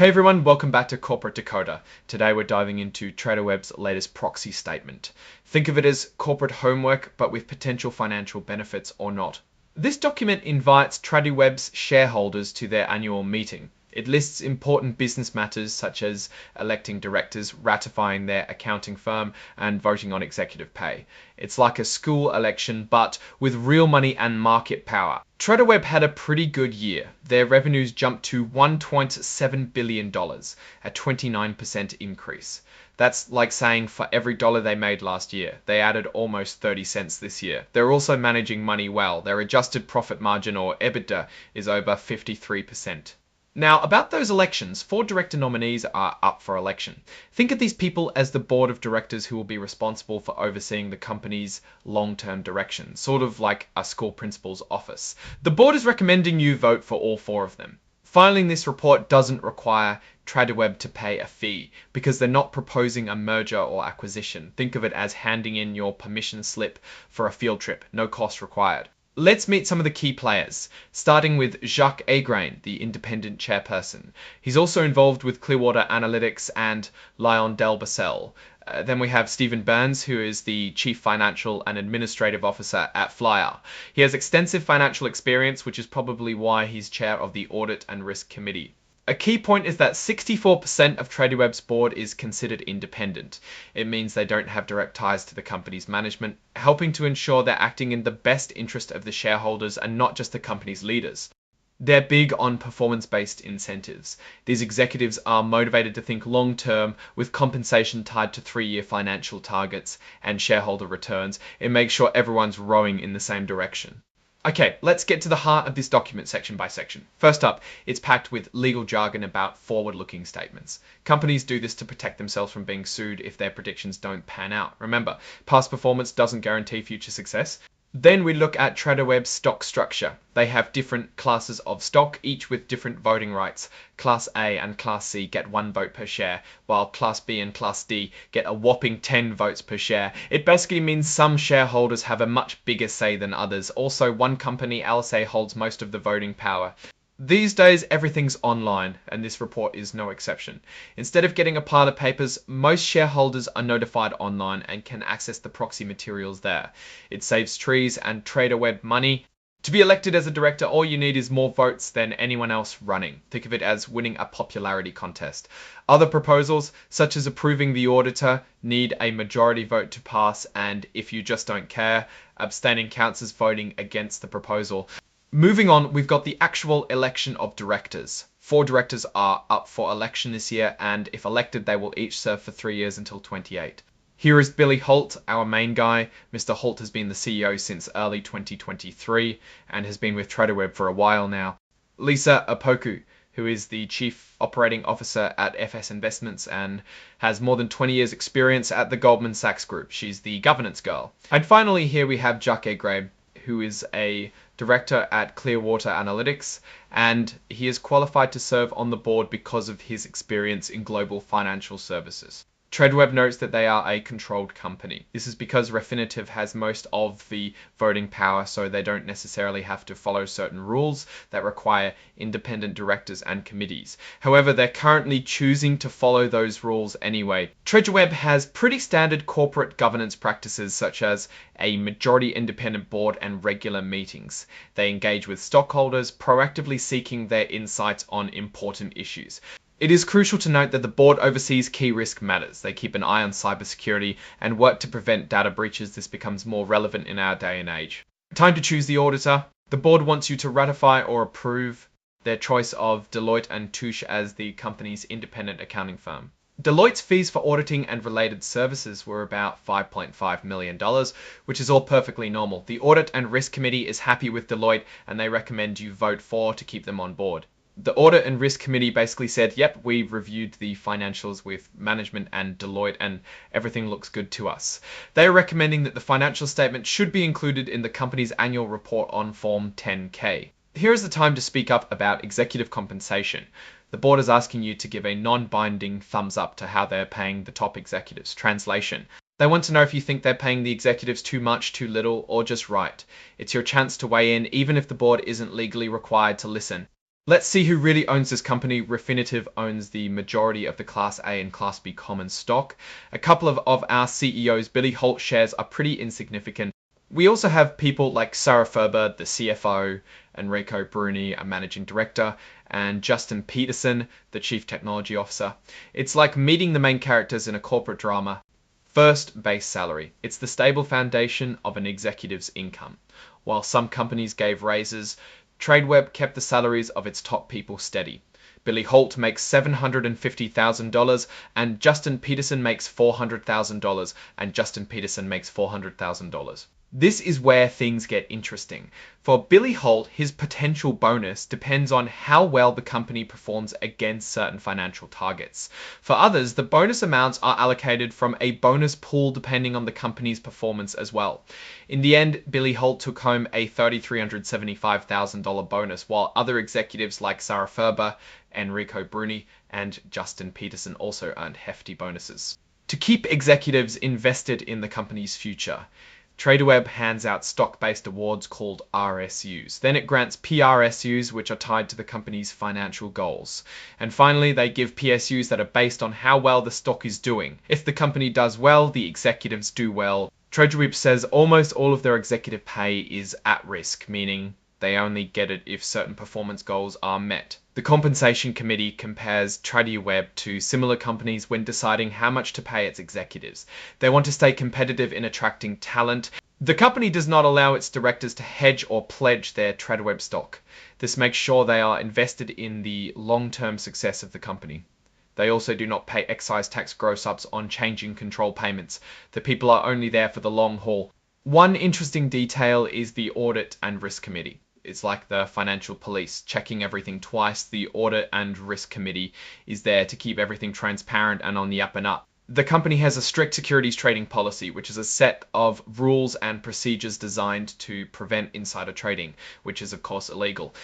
Hey everyone, welcome back to Corporate Decoder. Today we're diving into Tradeweb's latest proxy statement. Think of it as corporate homework, but with potential financial benefits or not. This document invites Tradeweb's shareholders to their annual meeting. It lists important business matters such as electing directors, ratifying their accounting firm, and voting on executive pay. It's like a school election, but with real money and market power. Tradeweb had a pretty good year. Their revenues jumped to $1.7 billion, a 29% increase. That's like saying for every dollar they made last year, they added almost 30 cents this year. They're also managing money well. Their adjusted profit margin, or EBITDA, is over 53%. Now, about those elections, 4 director nominees are up for election. Think of these people as the board of directors who will be responsible for overseeing the company's long-term direction, sort of like a school principal's office. The board is recommending you vote for all 4 of them. Filing this report doesn't require Tradeweb to pay a fee because they're not proposing a merger or acquisition. Think of it as handing in your permission slip for a field trip, no cost required. Let's meet some of the key players, starting with Jacques Aigrain, the independent chairperson. He's also involved with Clearwater Analytics and Lionel Bassell. Then we have Stephen Burns, who is the Chief Financial and Administrative Officer at Flyer. He has extensive financial experience, which is probably why he's chair of the Audit and Risk Committee. A key point is that 64% of Tradeweb's board is considered independent. It means they don't have direct ties to the company's management, helping to ensure they're acting in the best interest of the shareholders and not just the company's leaders. They're big on performance-based incentives. These executives are motivated to think long-term with compensation tied to 3-year financial targets and shareholder returns. It makes sure everyone's rowing in the same direction. Okay, let's get to the heart of this document section by section. First up, it's packed with legal jargon about forward-looking statements. Companies do this to protect themselves from being sued if their predictions don't pan out. Remember, past performance doesn't guarantee future success. Then we look at Tradeweb's stock structure. They have different classes of stock, each with different voting rights. Class A and Class C get 1 vote per share, while Class B and Class D get a whopping 10 votes per share. It basically means some shareholders have a much bigger say than others. Also, one company, LSA, holds most of the voting power. These days, everything's online, and this report is no exception. Instead of getting a pile of papers, most shareholders are notified online and can access the proxy materials there. It saves trees and Tradeweb money. To be elected as a director, all you need is more votes than anyone else running. Think of it as winning a popularity contest. Other proposals, such as approving the auditor, need a majority vote to pass, and if you just don't care, abstaining counts as voting against the proposal. Moving on, we've got the actual election of directors. 4 directors are up for election this year, and if elected, they will each serve for 3 years until 28. Here is Billy Holt, our main guy. Mr. Holt has been the CEO since early 2023 and has been with Tradeweb for a while now. Lisa Opoku, who is the Chief Operating Officer at FS Investments and has more than 20 years experience at the Goldman Sachs Group. She's the governance girl. And finally, here we have Jacques Aigrain, who is a director at Clearwater Analytics, and he is qualified to serve on the board because of his experience in global financial services. Tradeweb notes that they are a controlled company. This is because Refinitiv has most of the voting power, so they don't necessarily have to follow certain rules that require independent directors and committees. However, they're currently choosing to follow those rules anyway. Tradeweb has pretty standard corporate governance practices such as a majority independent board and regular meetings. They engage with stockholders, proactively seeking their insights on important issues. It is crucial to note that the board oversees key risk matters. They keep an eye on cybersecurity and work to prevent data breaches. This becomes more relevant in our day and age. Time to choose the auditor. The board wants you to ratify or approve their choice of Deloitte and Touche as the company's independent accounting firm. Deloitte's fees for auditing and related services were about $5.5 million, which is all perfectly normal. The Audit and Risk Committee is happy with Deloitte and they recommend you vote for to keep them on board. The Audit and Risk Committee basically said, yep, we've reviewed the financials with management and Deloitte and everything looks good to us. They are recommending that the financial statement should be included in the company's annual report on Form 10-K. Here is the time to speak up about executive compensation. The board is asking you to give a non-binding thumbs up to how they're paying the top executives. Translation. They want to know if you think they're paying the executives too much, too little, or just right. It's your chance to weigh in, even if the board isn't legally required to listen. Let's see who really owns this company. Refinitiv owns the majority of the Class A and Class B common stock. A couple of our CEOs, Billy Holt shares are pretty insignificant. We also have people like Sarah Ferber, the CFO, Enrico Bruni, a managing director, and Justin Peterson, the chief technology officer. It's like meeting the main characters in a corporate drama. First, base salary. It's the stable foundation of an executive's income. While some companies gave raises, Tradeweb kept the salaries of its top people steady. Billy Holt makes $750,000 and Justin Peterson makes $400,000 and Justin Peterson makes $400,000. This is where things get interesting. For Billy Holt, his potential bonus depends on how well the company performs against certain financial targets. For others, the bonus amounts are allocated from a bonus pool depending on the company's performance as well. In the end, Billy Holt took home a $375,000 bonus, while other executives like Sarah Ferber, Enrico Bruni, and Justin Peterson also earned hefty bonuses. To keep executives invested in the company's future, Tradeweb hands out stock-based awards called RSUs. Then it grants PRSUs, which are tied to the company's financial goals. And finally, they give PSUs that are based on how well the stock is doing. If the company does well, the executives do well. Tradeweb says almost all of their executive pay is at risk, meaning they only get it if certain performance goals are met. The compensation committee compares Tradeweb to similar companies when deciding how much to pay its executives. They want to stay competitive in attracting talent. The company does not allow its directors to hedge or pledge their Tradeweb stock. This makes sure they are invested in the long-term success of the company. They also do not pay excise tax gross-ups on changing control payments. The people are only there for the long haul. One interesting detail is the audit and risk committee. It's like the financial police, checking everything twice. The audit and risk committee is there to keep everything transparent and on the up and up. The company has a strict securities trading policy, which is a set of rules and procedures designed to prevent insider trading, which is of course illegal.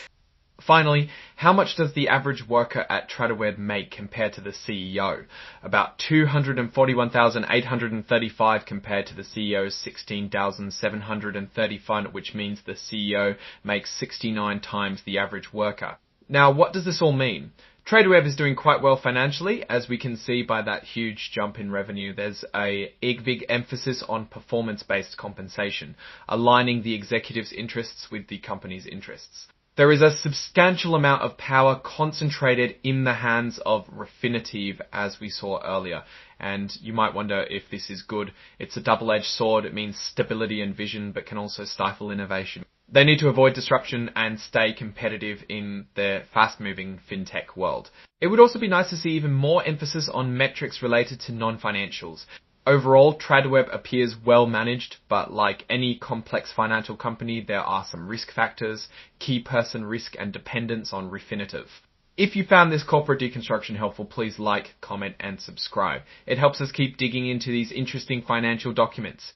Finally, how much does the average worker at Tradeweb make compared to the CEO? About $241,835 compared to the CEO's $16,735, which means the CEO makes 69 times the average worker. Now, what does this all mean? Tradeweb is doing quite well financially, as we can see by that huge jump in revenue. There's a big emphasis on performance-based compensation, aligning the executives' interests with the company's interests. There is a substantial amount of power concentrated in the hands of Refinitiv, as we saw earlier. And you might wonder if this is good. It's a double-edged sword. It means stability and vision, but can also stifle innovation. They need to avoid disruption and stay competitive in the fast-moving fintech world. It would also be nice to see even more emphasis on metrics related to non-financials. Overall, Tradeweb appears well managed, but like any complex financial company, there are some risk factors, key person risk and dependence on Refinitiv. If you found this corporate deconstruction helpful, please like, comment and subscribe. It helps us keep digging into these interesting financial documents.